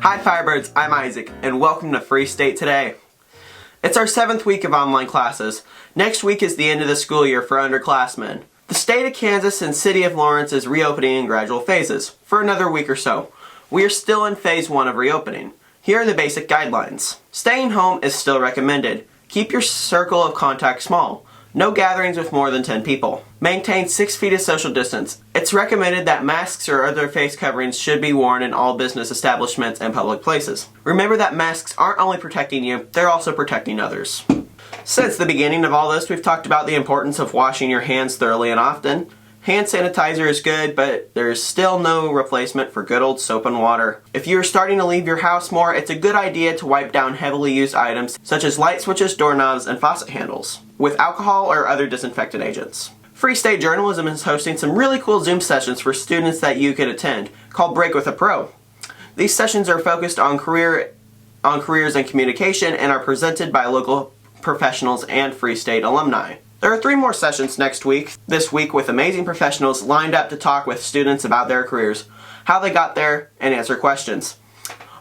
Hi Firebirds, I'm Isaac, and welcome to Free State Today. It's our 7th week of online classes. Next week is the end of the school year for underclassmen. The state of Kansas and city of Lawrence is reopening in gradual phases, for another week or so. We are still in phase 1 of reopening. Here are the basic guidelines. Staying home is still recommended. Keep your circle of contact small. No gatherings with more than 10 people. Maintain 6 feet of social distance. It's recommended that masks or other face coverings should be worn in all business establishments and public places. Remember that masks aren't only protecting you, they're also protecting others. Since the beginning of all this, we've talked about the importance of washing your hands thoroughly and often. Hand sanitizer is good, but there's still no replacement for good old soap and water. If you're starting to leave your house more, it's a good idea to wipe down heavily used items such as light switches, doorknobs, and faucet handles with alcohol or other disinfectant agents. Free State Journalism is hosting some really cool Zoom sessions for students that you could attend, called Break with a Pro. These sessions are focused on careers and communication and are presented by local professionals and Free State alumni. There are 3 more sessions this week with amazing professionals lined up to talk with students about their careers, how they got there, and answer questions.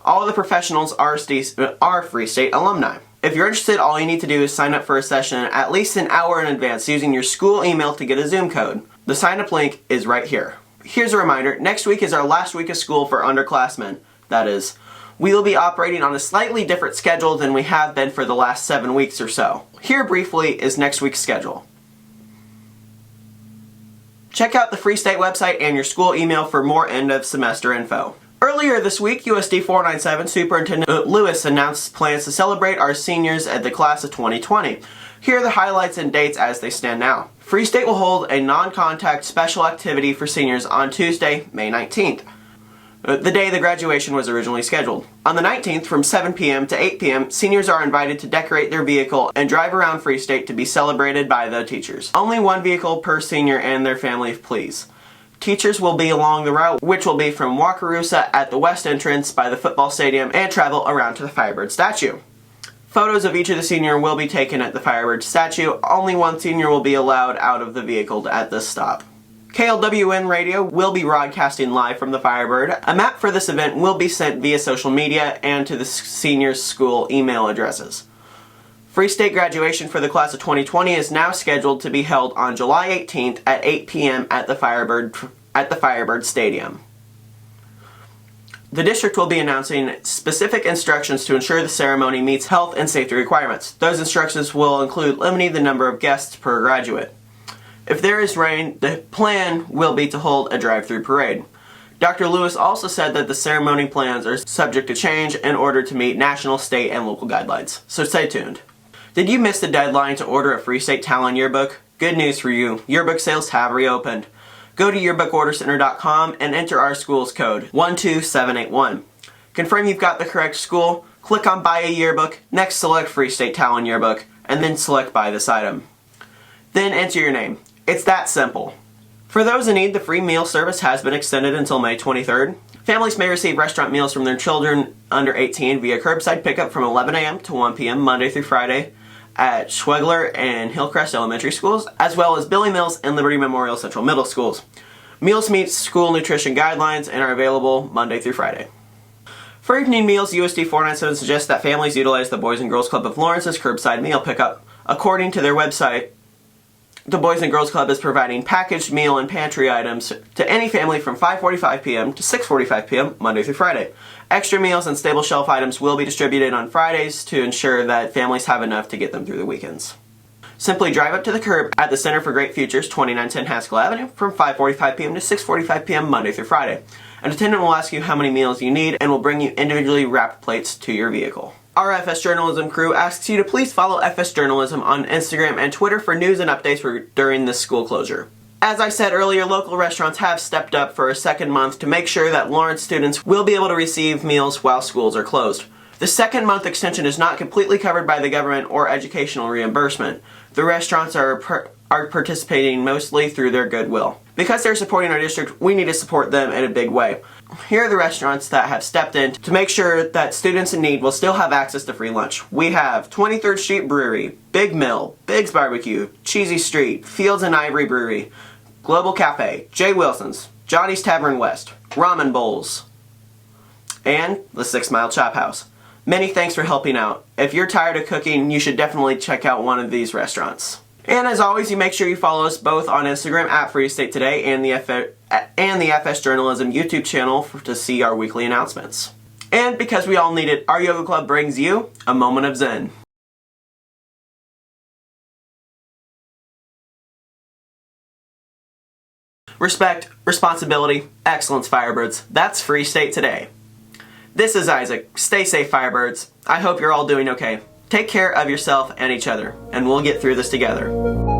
All of the professionals are Free State alumni. If you're interested, all you need to do is sign up for a session at least an hour in advance using your school email to get a Zoom code. The sign-up link is right here. Here's a reminder, next week is our last week of school for underclassmen. That is, we will be operating on a slightly different schedule than we have been for the last 7 weeks or so. Here briefly is next week's schedule. Check out the Free State website and your school email for more end of semester info. Earlier this week, USD 497 Superintendent Lewis announced plans to celebrate our seniors at the class of 2020. Here are the highlights and dates as they stand now. Free State will hold a non-contact special activity for seniors on Tuesday, May 19th. The day the graduation was originally scheduled. On the 19th, from 7 p.m. to 8 p.m., seniors are invited to decorate their vehicle and drive around Free State to be celebrated by the teachers. Only 1 vehicle per senior and their family, please. Teachers will be along the route, which will be from Wakarusa at the west entrance by the football stadium and travel around to the Firebird statue. Photos of each of the seniors will be taken at the Firebird statue. Only 1 senior will be allowed out of the vehicle at this stop. KLWN Radio will be broadcasting live from the Firebird. A map for this event will be sent via social media and to the seniors' school email addresses. Free State graduation for the class of 2020 is now scheduled to be held on July 18th at 8 p.m. at the Firebird Stadium. The district will be announcing specific instructions to ensure the ceremony meets health and safety requirements. Those instructions will include limiting the number of guests per graduate. If there is rain, the plan will be to hold a drive-through parade. Dr. Lewis also said that the ceremony plans are subject to change in order to meet national, state, and local guidelines. So stay tuned. Did you miss the deadline to order a Free State Talon yearbook? Good news for you. Yearbook sales have reopened. Go to yearbookordercenter.com and enter our school's code, 12781. Confirm you've got the correct school, click on Buy a Yearbook, next select Free State Talon Yearbook, and then select Buy this item. Then enter your name. It's that simple. For those in need, the free meal service has been extended until May 23rd. Families may receive restaurant meals from their children under 18 via curbside pickup from 11 a.m. to 1 p.m. Monday through Friday at Schwegler and Hillcrest Elementary Schools, as well as Billy Mills and Liberty Memorial Central Middle Schools. Meals meet school nutrition guidelines and are available Monday through Friday. For evening meals, USD 497 suggests that families utilize the Boys and Girls Club of Lawrence's curbside meal pickup. According to their website, the Boys and Girls Club is providing packaged meal and pantry items to any family from 5:45 p.m. to 6:45 p.m. Monday through Friday. Extra meals and stable shelf items will be distributed on Fridays to ensure that families have enough to get them through the weekends. Simply drive up to the curb at the Center for Great Futures, 2910 Haskell Avenue, from 5:45 p.m. to 6:45 p.m. Monday through Friday. An attendant will ask you how many meals you need and will bring you individually wrapped plates to your vehicle. Our FS Journalism crew asks you to please follow FS Journalism on Instagram and Twitter for news and updates during this school closure. As I said earlier, local restaurants have stepped up for a second month to make sure that Lawrence students will be able to receive meals while schools are closed. The second month extension is not completely covered by the government or educational reimbursement. The restaurants are participating mostly through their goodwill. Because they're supporting our district, we need to support them in a big way. Here are the restaurants that have stepped in to make sure that students in need will still have access to free lunch. We have 23rd Street Brewery, Big Mill, Big's Barbecue, Cheesy Street, Fields and Ivory Brewery, Global Cafe, J. Wilson's, Johnny's Tavern West, Ramen Bowls, and the 6 Mile Chop House. Many thanks for helping out. If you're tired of cooking, you should definitely check out one of these restaurants. And as always, you make sure you follow us both on Instagram at Free State Today and the FS Journalism YouTube channel to see our weekly announcements. And because we all need it, our yoga club brings you a moment of Zen. Respect, responsibility, excellence, Firebirds. That's Free State Today. This is Isaac. Stay safe, Firebirds. I hope you're all doing okay. Take care of yourself and each other, and we'll get through this together.